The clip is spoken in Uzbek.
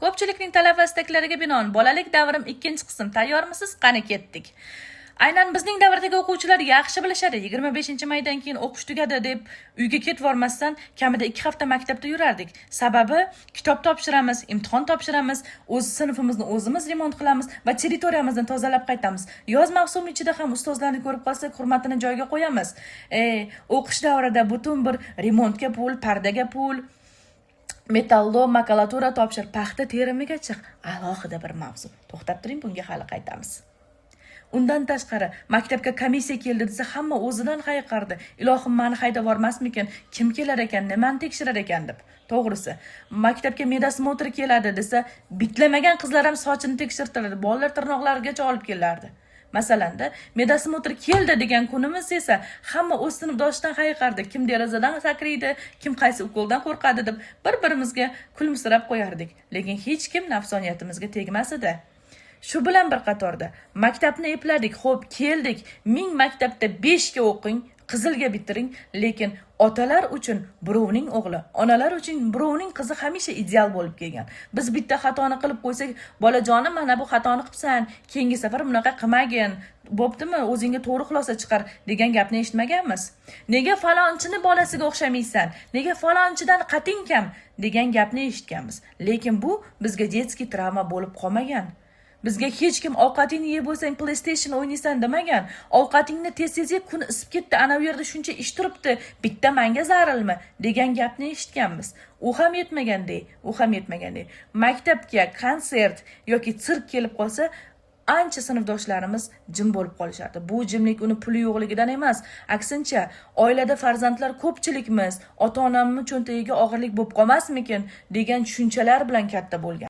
Ko'pchilikning talab va istaklariga binoan bolalik davrim 2-qism. Tayyormisiz? Qani ketdik. Aynan bizning davrdagi o'quvchilar yaxshi bilishadi. 25-maydan keyin o'qish tugadi deb uyga ketib bormasdan kamida 2 hafta maktabda yurardik. Sababi kitob topshiramiz, imtihon topshiramiz, o'z sinfimizni o'zimiz remont qilamiz va territoriyamizni tozalab qaytamiz. Yoz mavsumi ichida ham ustozlarni ko'rib qolsak, hurmatini joyiga qo'yamiz. O'qish davrida butun bir remontga pul, pardaga pul, metallom, makulatura topshir, paxta terimiga chiq. Alohida bir mavzu. To'xtab turing, bunga hali qaytamiz. Undan tashqari maktabga komissiya keldi desa hamma o'zidan hayiqardi. Ilohim, meni haydab bormasmikin, kim kelar ekan, nimani tekshirar ekan deb. To'g'risi, maktabga medosmotr keladi desa, bitlamagan qizlar ham sochini tekshirtiradi, bolalar tirnoqlarigacha olib kelardi. Masalanda, medosmotr keldi degan kunimiz esa hamma o'z sinfdoshidan hayiqardi. Kim derazadan sakraydi, kim qaysi ukoldan qo'rqadi deb bir-birimizga kulimsirab qo'yardik. Lekin hech kim nafsoniyatimizga tegmas edi. Shu bilan bir qatorda maktabni epladik, xo'p, keldik. 1000 maktabda 5 ga o'qing, qizilga bitiring, lekin otalar uchun birovning o'g'li, onalar uchun birovning qizi hamisha ideal bo'lib kelgan. Biz bitta xatoni qilib qo'ysak, bolajonim, mana bu xatoni qilibsan, keyingi safar bunaqa qilmagin, bo'ptimi, o'zingga to'g'ri xulosa chiqar degan gapni eshitmaganmiz. Nega falonchini bolasiga o'xshamaysan? Nega falonchidan qating kam degan gapni eshitganmiz. Lekin bu bizga detskiy travma bo'lib qolmagan. Bizga hech kim ovqatingni yeb bo'lsang PlayStation o'ynaysan demagan. Ovqatingni tez-tez yeb, kun isib ketdi, ana bu yerda shuncha ish turibdi, bitta manga zarilmi degan gapni eshitganmiz. U ham yetmagandek. Maktabga konsert yoki sirk kelib qolsa, ancha sinfdoshlarimiz jim bo'lib qolishardi. Bu jimlik uni puli yo'qligidan emas, aksincha, oilada farzandlar ko'pchilikmiz, ota-onamning cho'ntagiga og'irlik bo'lib qolmasmikin degan tushunchalar bilan katta bo'lgan.